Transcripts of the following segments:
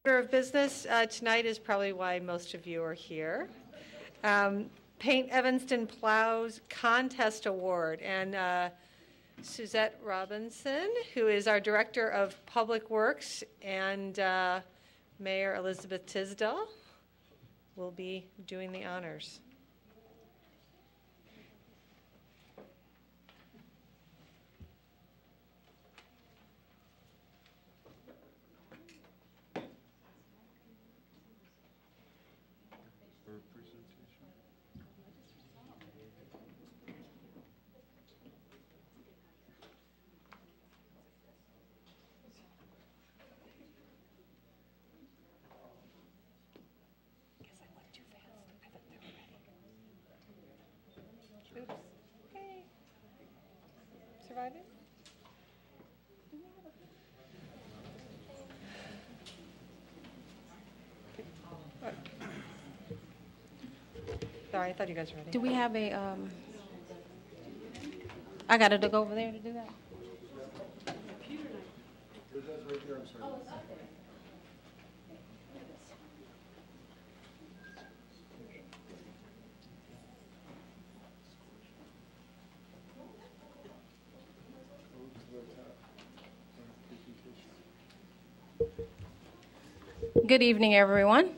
Order of business tonight is probably why most of you are here. Paint Evanston Plows Contest Award, and Suzette Robinson, who is our Director of Public Works, and Mayor Elizabeth Tisdall will be doing the honors. Sorry, I thought you guys were ready. Do we have a, I got to go over there to do that? Good evening, everyone.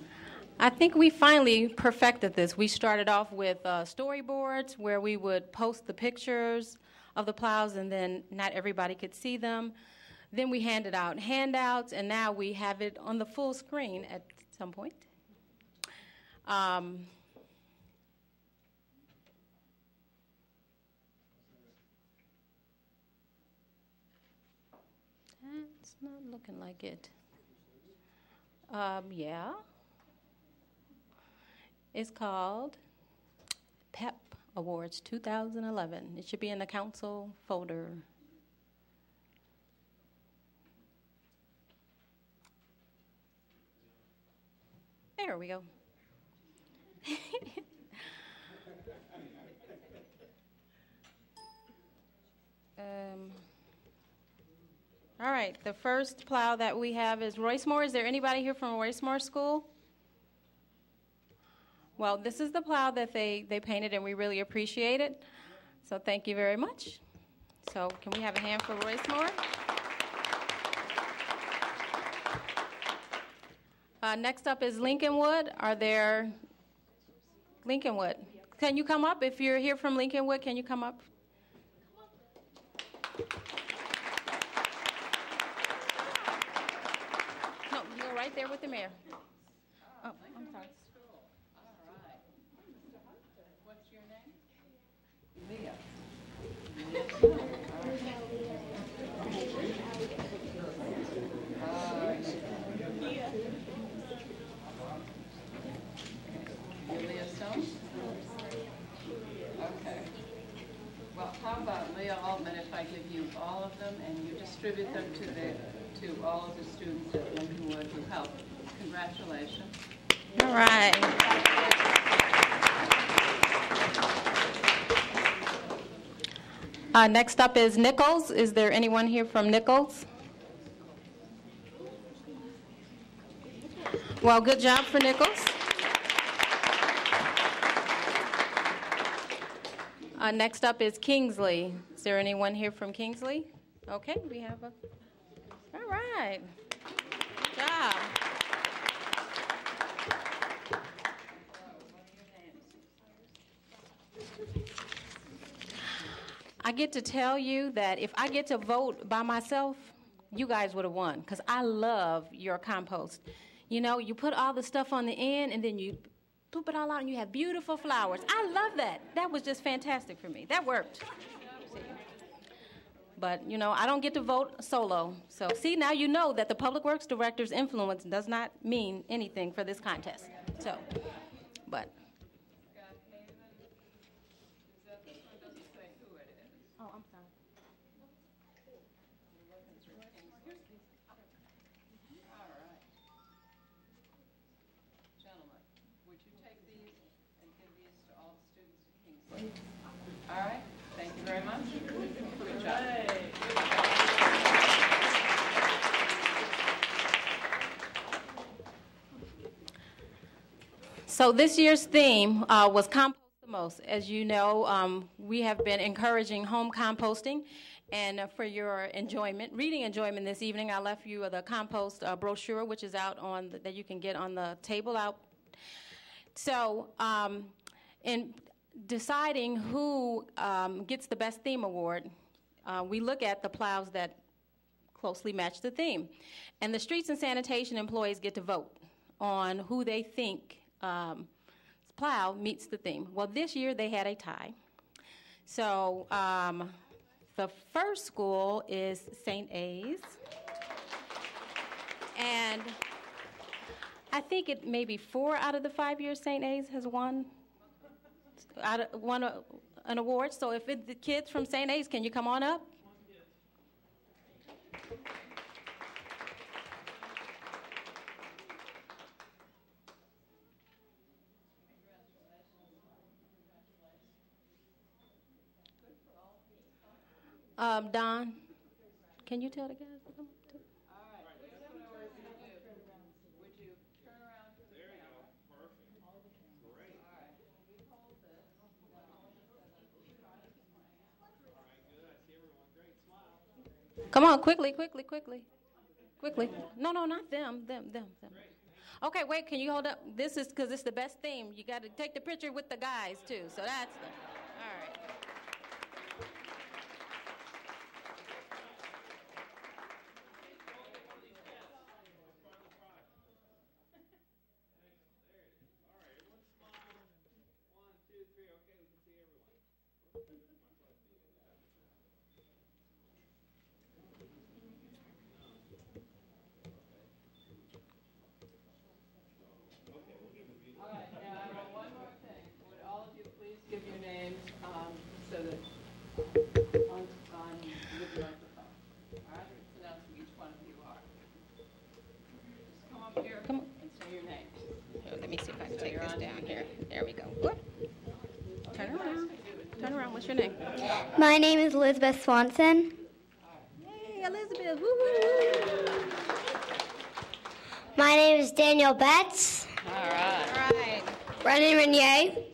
I think we finally perfected this. We started off with storyboards where we would post the pictures of the plows and then not everybody could see them. Then we handed out handouts, and now we have it on the full screen at some point. That's not looking like it. Yeah. It's called Pep Awards 2011. It should be in the council folder. There we go. All right, the first plow that we have is Royce Moore. Is there anybody here from Royce Moore School? Well, this is the plow that they painted, and we really appreciate it. So thank you very much. So can we have a hand for Royce Moore? Next up is Lincolnwood. Are there Lincolnwood? Can you come up? If you're here from Lincolnwood, can you come up? No, you go right there with the mayor. Oh, I'm sorry. Well, how about Leah Altman if I give you all of them and you distribute them to all of the students at Lincolnwood who helped. Congratulations. All right. Next up is Nichols. Is there anyone here from Nichols? Well, good job for Nichols. Next up is Kingsley. Is there anyone here from Kingsley? Okay, we have a, all right. Good job. I get to tell you that if I get to vote by myself, you guys would have won, because I love your compost. You know, you put all the stuff on the end, and then you poop it all out, and you have beautiful flowers. I love that. That was just fantastic for me. That worked. But, you know, I don't get to vote solo. So, see, now you know that the Public Works Director's influence does not mean anything for this contest. So, but. Oh, I'm sorry. All right. Gentlemen, would you take these and give these to all the students at Kingsley? All right. Thank you very much. Good job. So this year's theme was Compost the Most. As you know, we have been encouraging home composting. And for your enjoyment, reading enjoyment this evening, I left you the compost brochure, which is out on that you can get on the table out. So in deciding who gets the best theme award, we look at the plows that closely match the theme. And the streets and sanitation employees get to vote on who they think plow meets the theme. Well, this year they had a tie. So the first school is St. A's. And I think it maybe 4 out of the 5 years St. A's has won an award. So if it's the kids from St. A's, can you come on up? Don, can you tell the guys to come up too? All right, here's what we're going to do. Would you turn around to the camera? Perfect. Great. All right, we hold this. All right, good. I see everyone. Great. Smile. Come on, quickly. No, not them. Okay, wait, can you hold up? This is because it's the best theme. You got to take the picture with the guys, too. So that's the, all right. give your names so that on with the microphone. All right? So now each one of you are. Just come up here and say your names. Here, let me see if I can take this down here. There we go. Whoop. Turn around. Turn around. What's your name? My name is Elizabeth Swanson. Hey, Elizabeth. Woo, woo, woo. My name is Daniel Betts. All right. All right. Brennan Renier.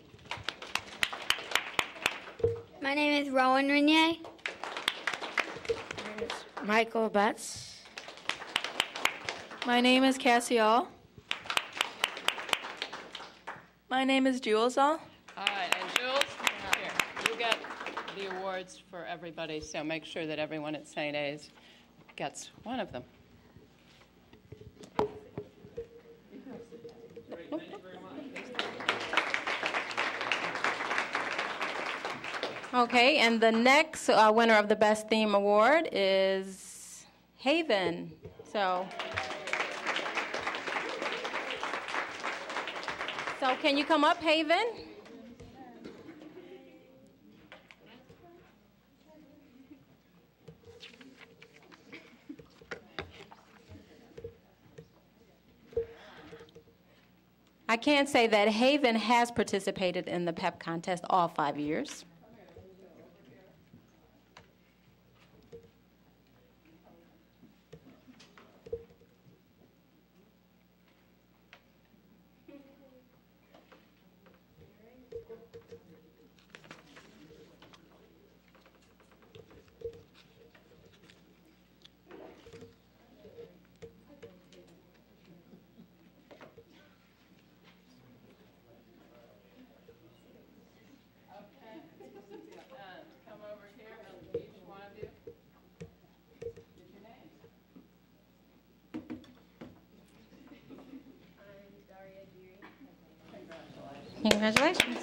My name is Rowan Renier. Michael Betts. My name is Cassie All. My name is Jules All. All right, and Jules, here, you get the awards for everybody, so make sure that everyone at St. A's gets one of them. Okay, and the next winner of the Best Theme Award is Haven. So can you come up, Haven? I can say that Haven has participated in the PEP contest all 5 years. Congratulations.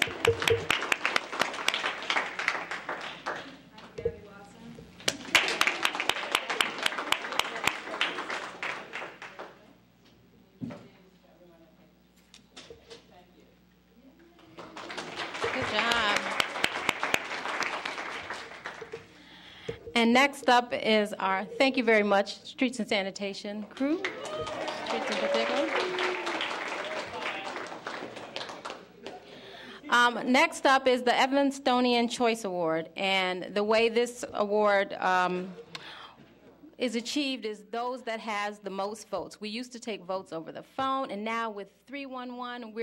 Good job. And next up is our, thank you very much, Streets and Sanitation crew, Streets in particular. Next up is the Evanstonian Choice Award, and the way this award is achieved is those that has the most votes. We used to take votes over the phone, and now with 311,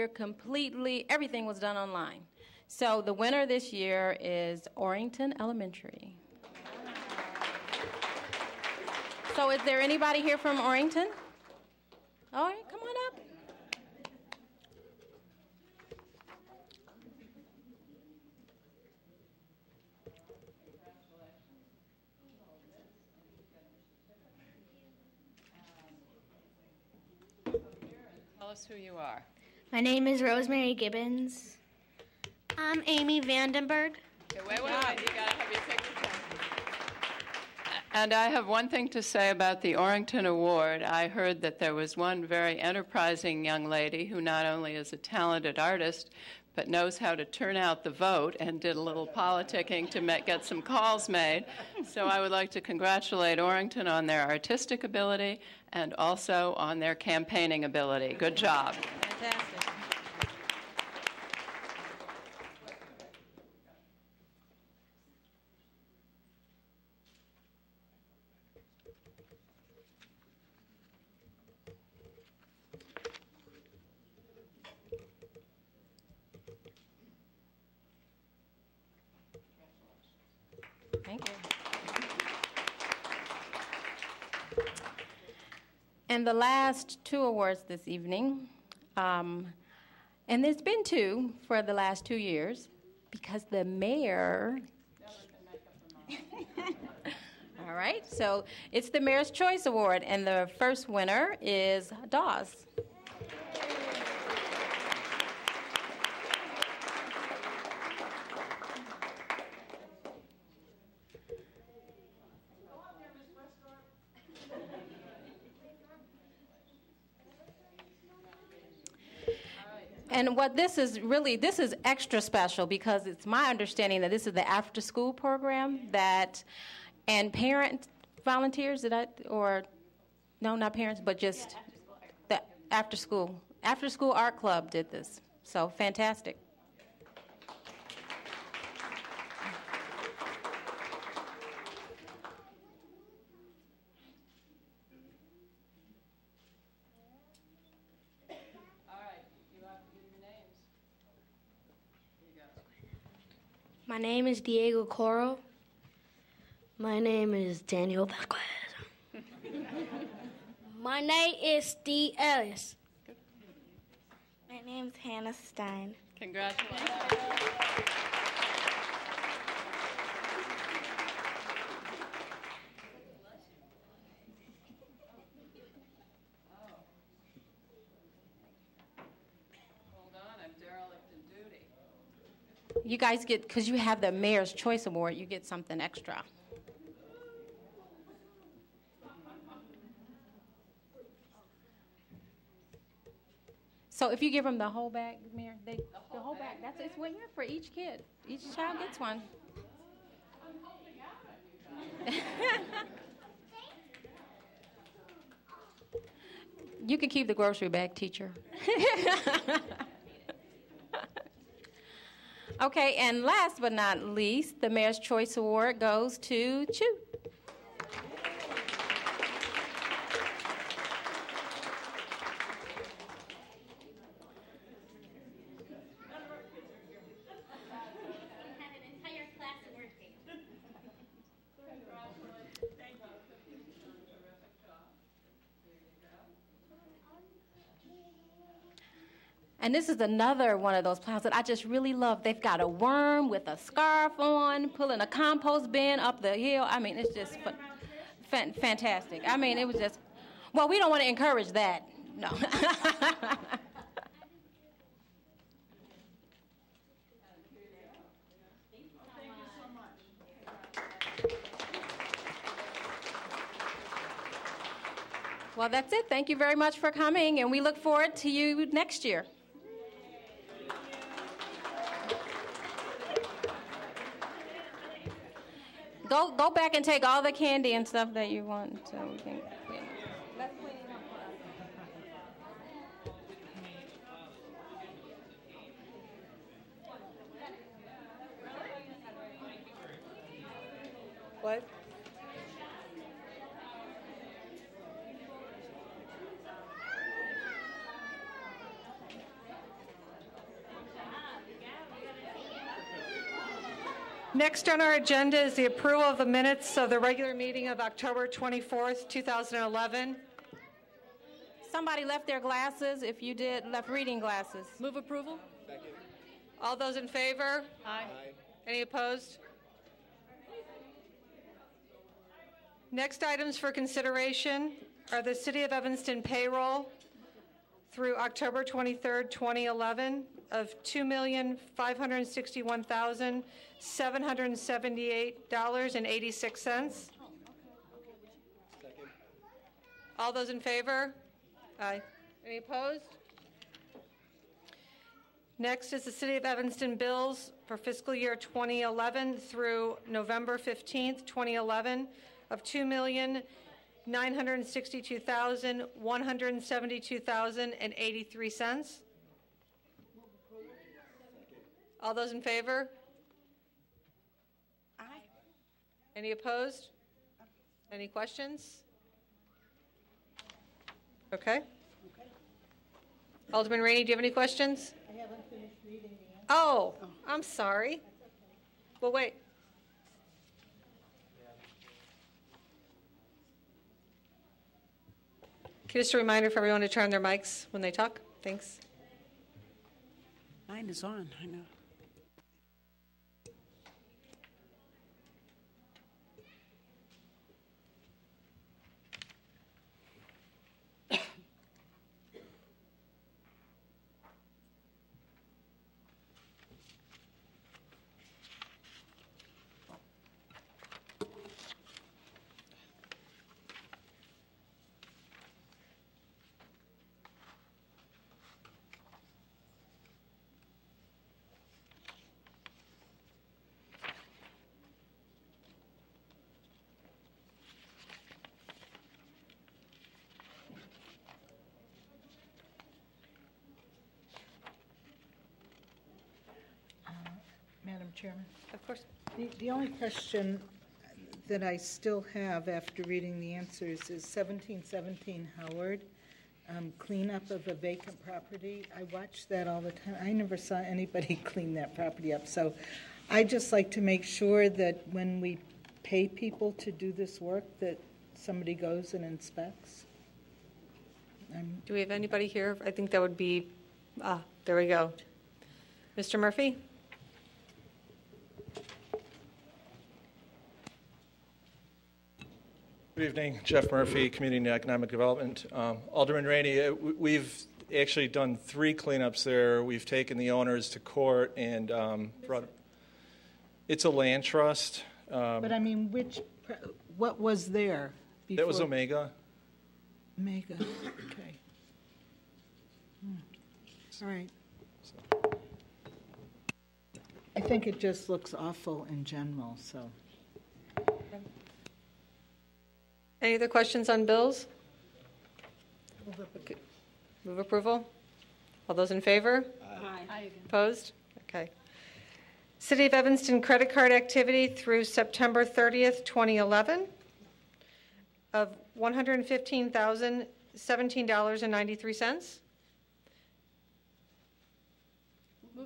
everything was done online. So the winner this year is Orrington Elementary. So is there anybody here from Orrington? All right, come on up. Tell us who you are. My name is Rosemary Gibbons. I'm Amy Vandenberg. Okay, wait. You gotta have your picture taken. And I have one thing to say about the Orrington Award. I heard that there was one very enterprising young lady who not only is a talented artist, but knows how to turn out the vote and did a little politicking to get some calls made. So I would like to congratulate Orrington on their artistic ability and also on their campaigning ability. Good job. Fantastic. Thank you. And the last two awards this evening, and there's been two for the last 2 years, because the mayor... All right, so it's the Mayor's Choice Award, and the first winner is Dawes. And what this is extra special because it's my understanding that this is the after-school program and parent volunteers, no, not parents, but just the after-school art club did this. So fantastic. My name is Diego Coro. My name is Daniel Vasquez. My name is Steve Ellis. My name's Hannah Stein. Congratulations. Hold on, I'm derelict in duty. You guys get, because you have the Mayor's Choice Award, you get something extra. So if you give them the whole bag, Mayor, the whole bag, it's one here for each kid. Each child gets one. You can keep the grocery bag, teacher. Okay, and last but not least, the Mayor's Choice Award goes to Chu. And this is another one of those plows that I just really love. They've got a worm with a scarf on, pulling a compost bin up the hill. I mean, it's just fantastic. I mean, it was just, well, we don't want to encourage that. No. Well, that's it. Thank you very much for coming, and we look forward to you next year. Go back and take all the candy and stuff that you want so we can clean. Let's clean it up. What? Next on our agenda is the approval of the minutes of the regular meeting of October 24th, 2011. Somebody left their glasses. If you did, left reading glasses. Move approval? All those in favor? Aye. Any opposed? Next items for consideration are the City of Evanston payroll through October 23rd, 2011 of $2,561,778.86. All those in favor? Aye. Any opposed? Next is the City of Evanston bills for fiscal year 2011 through November 15th, 2011 of $2,962,172,083. All those in favor? Aye. Any opposed? Any questions? Okay. Alderman Rainey, do you have any questions? I haven't finished reading the answer. Oh, I'm sorry. Well, wait. Just a reminder for everyone to turn on their mics when they talk. Thanks. Mine is on, I know. Madam Chairman, Of course. the only question that I still have after reading the answers is 1717 Howard, cleanup of a vacant property. I watch that all the time. I never saw anybody clean that property up. So I just like to make sure that when we pay people to do this work, that somebody goes and inspects. Do we have anybody here? I think that would be, there we go. Mr. Murphy? Good evening, Jeff Murphy, Community and Economic Development. Alderman Rainey, we've actually done 3 cleanups there. We've taken the owners to court and brought. It's a land trust. But I mean, what was there before? That was Omega. Omega, okay. All right. I think it just looks awful in general, so. Any other questions on bills? Move approval. All those in favor? Aye. Opposed? Okay. City of Evanston credit card activity through September 30th, 2011 of $115,017.93.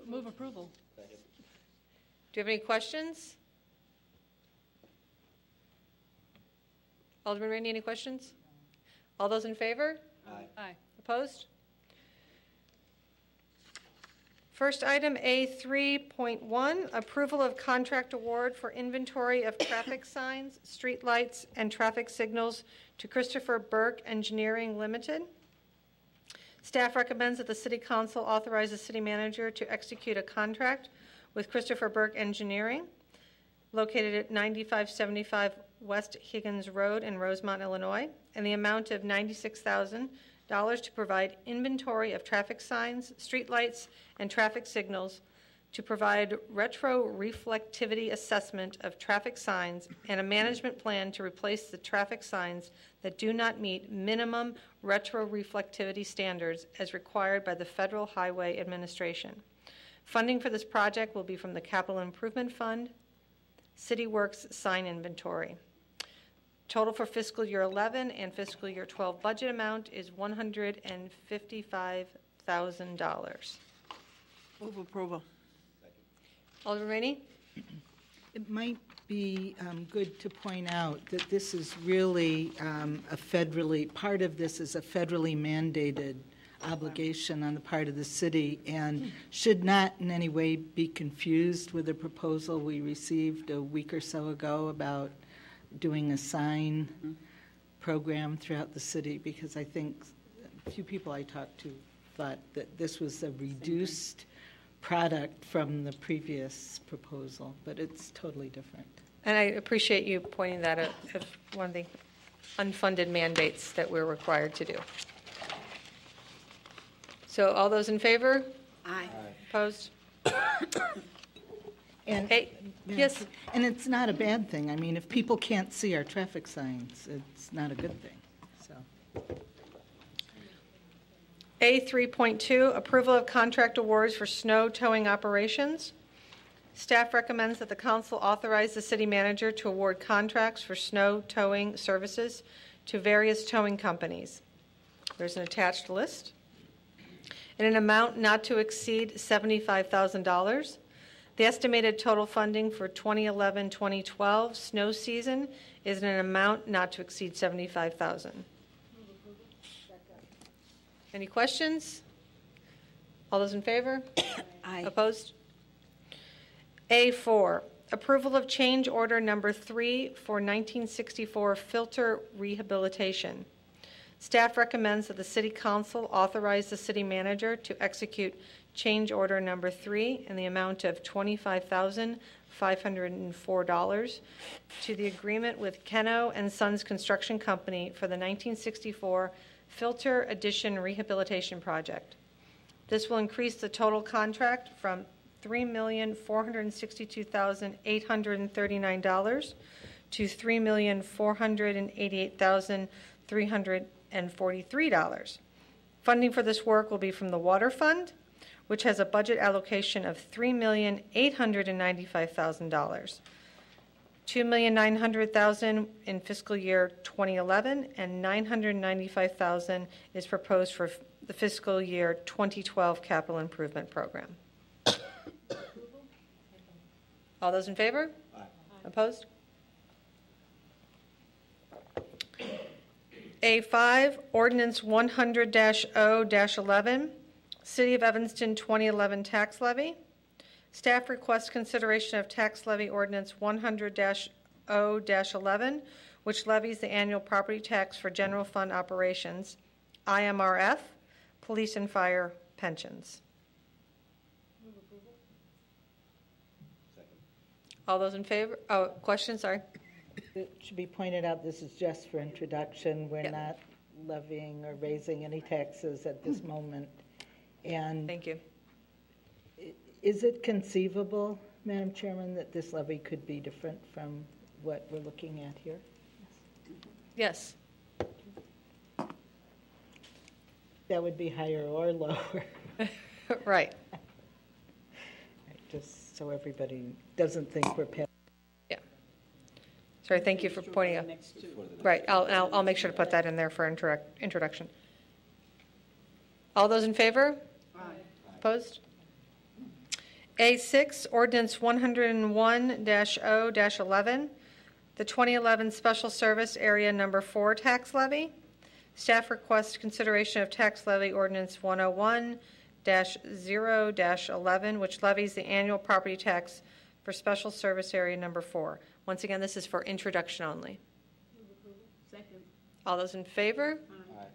Move approval. Do you have any questions? Alderman Rainey, any questions? All those in favor? Aye. Opposed? First item, A3.1, approval of contract award for inventory of traffic signs, street lights, and traffic signals to Christopher Burke Engineering Limited. Staff recommends that the City Council authorize the City Manager to execute a contract with Christopher Burke Engineering, located at 9575 West Higgins Road in Rosemont, Illinois, and the amount of $96,000 to provide inventory of traffic signs, streetlights, and traffic signals, to provide retro-reflectivity assessment of traffic signs, and a management plan to replace the traffic signs that do not meet minimum retro-reflectivity standards as required by the Federal Highway Administration. Funding for this project will be from the Capital Improvement Fund, City Works sign inventory. Total for fiscal year 11 and fiscal year 12 budget amount is $155,000. Move approval. Alderman Rainey? It might be good to point out that this is really part of this is a federally mandated obligation on the part of the city and should not in any way be confused with a proposal we received a week or so ago about doing a sign program throughout the city, because I think a few people I talked to thought that this was a reduced product from the previous proposal, but it's totally different. And I appreciate you pointing that out as one of the unfunded mandates that we're required to do. So all those in favor? Aye. Opposed? And yes. And it's not a bad thing. I mean, if people can't see our traffic signs, it's not a good thing. So. A3.2, approval of contract awards for snow towing operations. Staff recommends that the council authorize the city manager to award contracts for snow towing services to various towing companies. There's an attached list. In an amount not to exceed $75,000. The estimated total funding for 2011-2012 snow season is in an amount not to exceed $75,000. Any questions? All those in favor? Aye. Opposed? A4, approval of change order number 3 for 1964 filter rehabilitation. Staff recommends that the City Council authorize the city manager to execute change order number 3 in the amount of $25,504 to the agreement with Keno and Sons Construction Company for the 1964 Filter Addition Rehabilitation Project. This will increase the total contract from $3,462,839 to $3,488,343. Funding for this work will be from the Water Fund, which has a budget allocation of $3,895,000. $2,900,000 in fiscal year 2011, and $995,000 is proposed for the fiscal year 2012 capital improvement program. All those in favor? Aye. Opposed? A5, Ordinance 100-0-11, City of Evanston 2011 Tax Levy. Staff requests consideration of Tax Levy Ordinance 100-0-11, which levies the annual property tax for general fund operations, IMRF, police and fire pensions. Move approval. Second. All those in favor? Oh, question, sorry. It should be pointed out this is just for introduction. We're not levying or raising any taxes at this moment. And thank you. Is it conceivable, Madam Chairman, that this levy could be different from what we're looking at here? Yes. That would be higher or lower. Right. Just so everybody doesn't think we're paying. Yeah. Sorry, thank you for pointing out. Right, I'll make sure to put that in there for introduction. All those in favor? Aye. Opposed? A6, Ordinance 101-0-11, the 2011 Special Service Area Number 4 Tax Levy. Staff requests consideration of Tax Levy Ordinance 101-0-11, which levies the annual property tax for Special Service Area Number 4. Once again, this is for introduction only. Move approval. Second. All those in favor? Aye.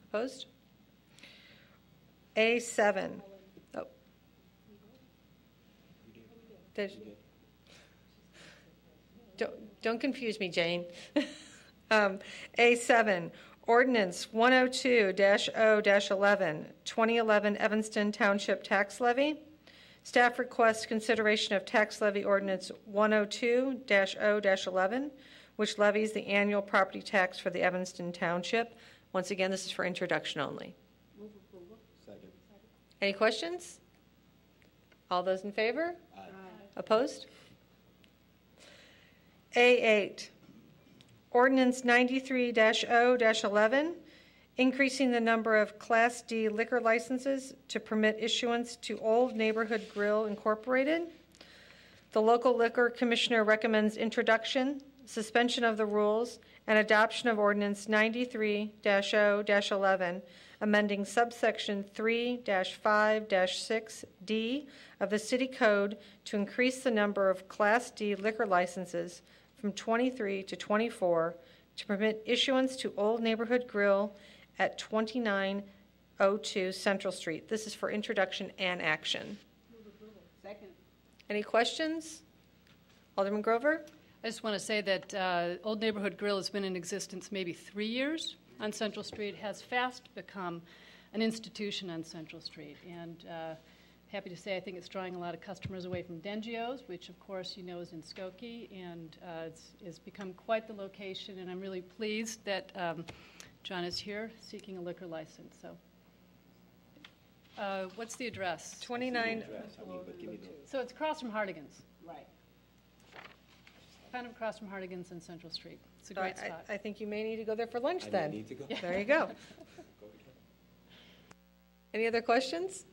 Opposed? A7. Oh. Don't confuse me, Jane. A7, Ordinance 102-0-11, 2011 Evanston Township Tax Levy. Staff requests consideration of Tax Levy Ordinance 102-0-11, which levies the annual property tax for the Evanston Township. Once again, this is for introduction only. Move approval. Second. Any questions? All those in favor? Aye. Opposed? A8, Ordinance 93-0-11, increasing the number of Class D liquor licenses to permit issuance to Old Neighborhood Grill Incorporated. The local liquor commissioner recommends introduction, suspension of the rules, and adoption of ordinance 93-0-11, amending subsection 3-5-6D of the city code to increase the number of Class D liquor licenses from 23 to 24 to permit issuance to Old Neighborhood Grill at 2902 Central Street. This is for introduction and action. Second. Any questions? Alderman Grover? I just want to say that Old Neighborhood Grill has been in existence maybe 3 years on Central Street, has fast become an institution on Central Street. And happy to say I think it's drawing a lot of customers away from Dengio's, which of course you know is in Skokie, and it's become quite the location. And I'm really pleased that John is here seeking a liquor license. So what's the address? 29. So it's across from Hardigan's. Right. Kind of across from Hardigan's and Central Street. It's a great spot. I think you may need to go there for lunch then. Need to go. There you go. Any other questions?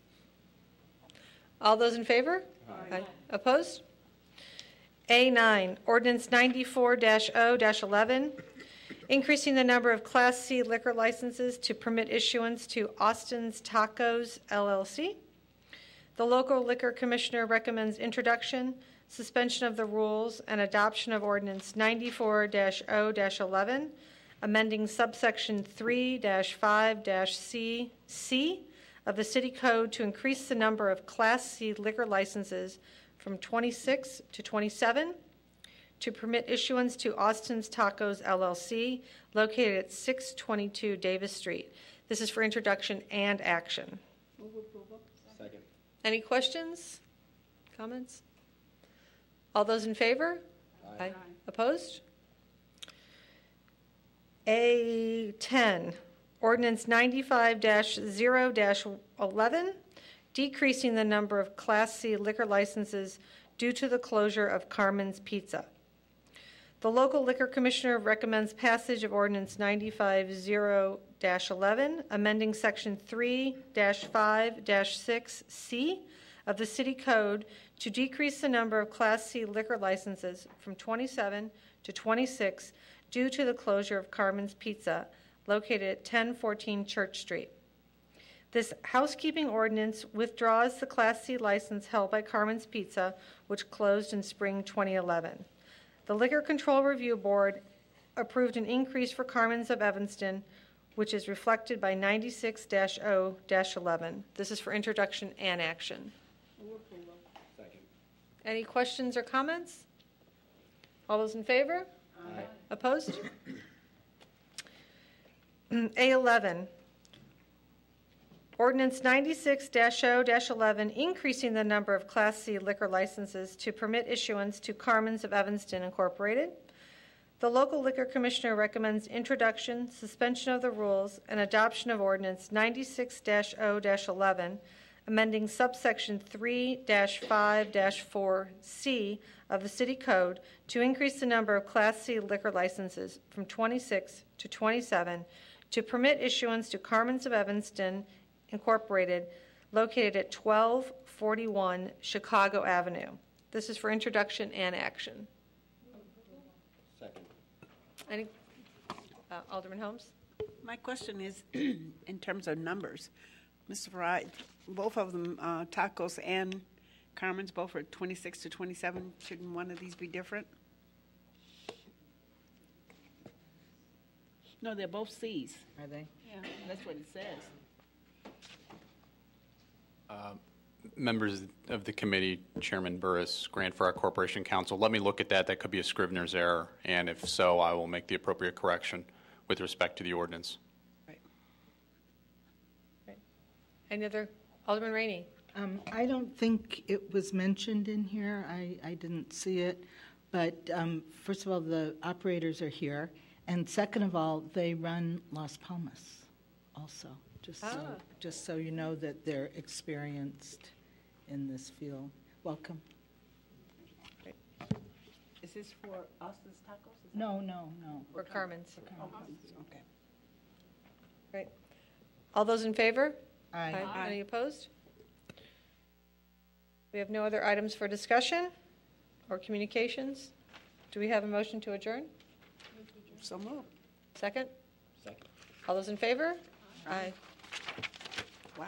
All those in favor? Aye. Opposed? A9, ordinance 94-0-11, increasing the number of Class C liquor licenses to permit issuance to Austin's Tacos, LLC. The local liquor commissioner recommends introduction, suspension of the rules, and adoption of ordinance 94-0-11, amending subsection 3-5-C of the city code to increase the number of Class C liquor licenses from 26 to 27, to permit issuance to Austin's Tacos, LLC, located at 622 Davis Street. This is for introduction and action. Move approval. Second. Any questions? Comments? All those in favor? Aye. Aye. Opposed? A10, ordinance 95-0-11, decreasing the number of Class C liquor licenses due to the closure of Carmen's Pizza. The local liquor commissioner recommends passage of ordinance 95-0-11, amending section 3-5-6C of the city code to decrease the number of Class C liquor licenses from 27 to 26 due to the closure of Carmen's Pizza, located at 1014 Church Street. This housekeeping ordinance withdraws the Class C license held by Carmen's Pizza, which closed in spring 2011. The Liquor Control Review Board approved an increase for Carmen's of Evanston, which is reflected by 96-0-11. This is for introduction and action. Move approval. Second. Any questions or comments? All those in favor? Aye. Opposed? A11, ordinance 96-0-11, increasing the number of Class C liquor licenses to permit issuance to Carmen's of Evanston, Incorporated. The local liquor commissioner recommends introduction, suspension of the rules, and adoption of ordinance 96-0-11, amending subsection 3-5-4C of the city code to increase the number of Class C liquor licenses from 26 to 27 to permit issuance to Carmen's of Evanston, Incorporated, located at 1241 Chicago Avenue. This is for introduction and action. Second. Any, Alderman Holmes? My question is, in terms of numbers, Mr. Farad, both of them, Tacos and Carmen's, both are 26 to 27. Shouldn't one of these be different? No, they're both C's. Are they? Yeah, that's what it says. Members of the committee, Chairman Burris, grant for our corporation counsel, let me look at that. That could be a Scrivener's error, and if so, I will make the appropriate correction with respect to the ordinance. Right. Any other? Alderman Rainey? I don't think it was mentioned in here. I didn't see it. But first of all, the operators are here. And second of all, they run Las Palmas also, just so you know that they're experienced in this field. Welcome. Is this for Austin's Tacos? No. For Carmen's. Okay. Right. All those in favor? Aye. Any opposed? We have no other items for discussion. or communications? Do we have a motion to adjourn? So moved. Second? Second. All those in favor? Aye. Wow.